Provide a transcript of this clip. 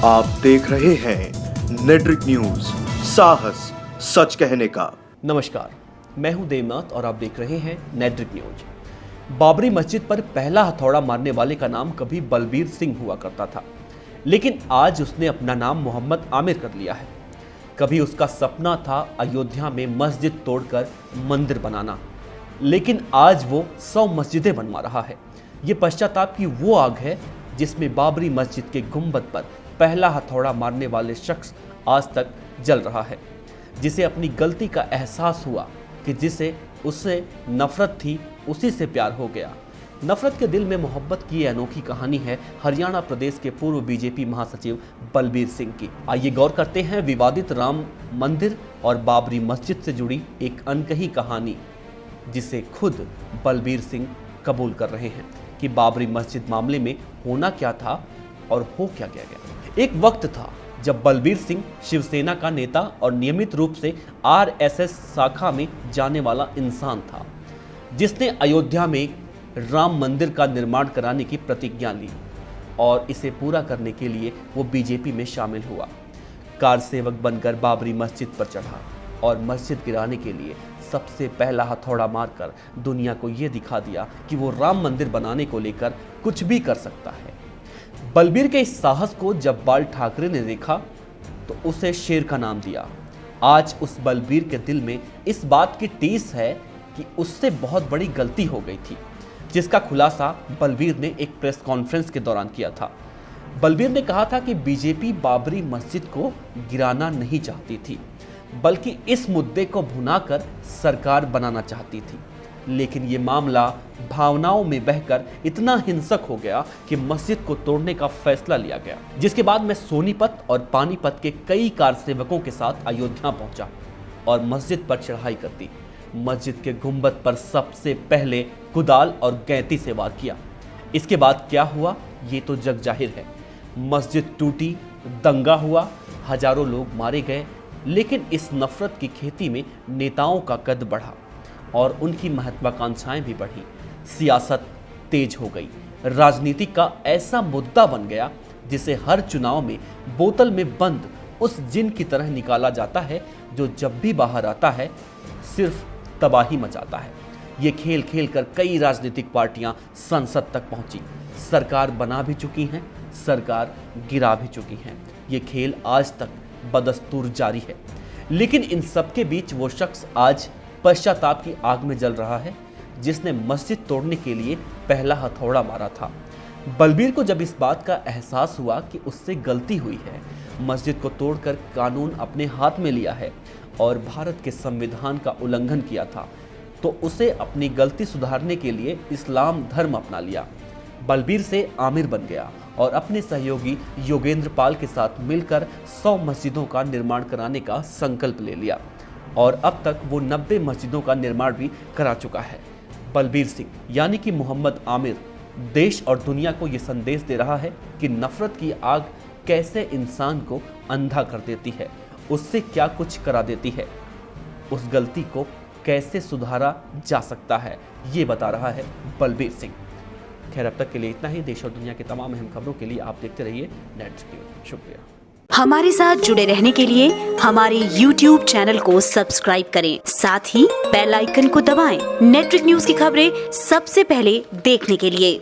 आप देख रहे हैं नेट्रिक न्यूज, साहस सच कहने का। नमस्कार, मैं हूं देवनाथ और आप देख रहे हैं नेट्रिक न्यूज। बाबरी मस्जिद पर पहला हथौड़ा मारने वाले का नाम कभी बलबीर सिंह हुआ करता था, लेकिन आज उसने अपना नाम मोहम्मद आमिर कर लिया है। कभी उसका सपना था अयोध्या में मस्जिद तोड़कर मंदिर बनाना, लेकिन आज वो 100 मस्जिदें बनवा रहा है। ये पश्चाताप की वो आग है जिसमें बाबरी मस्जिद के गुंबद पर पहला हथौड़ा मारने वाले शख्स आज तक जल रहा है, जिसे अपनी गलती का एहसास हुआ कि जिसे उससे नफरत थी उसी से प्यार हो गया। नफरत के दिल में मोहब्बत की अनोखी कहानी है हरियाणा प्रदेश के पूर्व बीजेपी महासचिव बलबीर सिंह की। आइए गौर करते हैं विवादित राम मंदिर और बाबरी मस्जिद से जुड़ी एक अनकही कहानी, जिसे खुद बलबीर सिंह कबूल कर रहे हैं कि बाबरी मस्जिद मामले में होना क्या था और हो क्या गया। एक वक्त था जब बलबीर सिंह शिवसेना का नेता और नियमित रूप से आरएसएस शाखा में जाने वाला इंसान था, जिसने अयोध्या में राम मंदिर का निर्माण कराने की प्रतिज्ञा ली और इसे पूरा करने के लिए वो बीजेपी में शामिल हुआ। कार सेवक बनकर बाबरी मस्जिद पर चढ़ा और मस्जिद गिराने के लिए सबसे पहला हथौड़ा मारकर दुनिया को ये दिखा दिया कि वो राम मंदिर बनाने को लेकर कुछ भी कर सकता है। बलबीर के इस साहस को जब बाल ठाकरे ने देखा तो उसे शेर का नाम दिया। आज उस बलबीर के दिल में इस बात की टीस है कि उससे बहुत बड़ी गलती हो गई थी, जिसका खुलासा बलबीर ने एक प्रेस कॉन्फ्रेंस के दौरान किया था। बलबीर ने कहा था कि बीजेपी बाबरी मस्जिद को गिराना नहीं चाहती थी, बल्कि इस मुद्दे को भुनाकर सरकार बनाना चाहती थी। लेकिन ये मामला भावनाओं में बहकर इतना हिंसक हो गया कि मस्जिद को तोड़ने का फैसला लिया गया, जिसके बाद मैं सोनीपत और पानीपत के कई कारसेवकों के साथ अयोध्या पहुंचा और मस्जिद पर चढ़ाई कर दी। मस्जिद के गुंबद पर सबसे पहले कुदाल और गैंती से वार किया। इसके बाद क्या हुआ ये तो जग जाहिर है। मस्जिद टूटी, दंगा हुआ, हजारों लोग मारे गए, लेकिन इस नफरत की खेती में नेताओं का कद बढ़ा और उनकी महत्वाकांक्षाएं भी बढ़ी। सियासत तेज हो गई, राजनीति का ऐसा मुद्दा बन गया जिसे हर चुनाव में बोतल में बंद उस जिन की तरह निकाला जाता है जो जब भी बाहर आता है सिर्फ तबाही मचाता है। ये खेल खेल कर कई राजनीतिक पार्टियां संसद तक पहुंची, सरकार बना भी चुकी हैं, सरकार गिरा भी चुकी हैं। ये खेल आज तक बदस्तूर जारी है, लेकिन इन सबके बीच वो शख्स आज पश्चाताप की आग में जल रहा है जिसने मस्जिद तोड़ने के लिए पहला हथौड़ा मारा था। बलबीर को जब इस बात का एहसास हुआ कि उससे गलती हुई है, मस्जिद को तोड़कर कानून अपने हाथ में लिया है और भारत के संविधान का उल्लंघन किया था, तो उसे अपनी गलती सुधारने के लिए इस्लाम धर्म अपना लिया। बलबीर से आमिर बन गया और अपने सहयोगी योगेंद्र पाल के साथ मिलकर 100 मस्जिदों का निर्माण कराने का संकल्प ले लिया और अब तक वो 90 मस्जिदों का निर्माण भी करा चुका है। बलबीर सिंह यानी कि मोहम्मद आमिर देश और दुनिया को ये संदेश दे रहा है कि नफरत की आग कैसे इंसान को अंधा कर देती है, उससे क्या कुछ करा देती है, उस गलती को कैसे सुधारा जा सकता है, ये बता रहा है बलबीर सिंह। खैर, अब तक के लिए इतना ही। देश और दुनिया की तमाम अहम खबरों के लिए आप देखते रहिए नेट्रिक न्यूज। शुक्रिया। हमारे साथ जुड़े रहने के लिए हमारे YouTube चैनल को सब्सक्राइब करें, साथ ही बेल आइकन को दबाएं। नेट्रिक न्यूज की खबरें सबसे पहले देखने के लिए।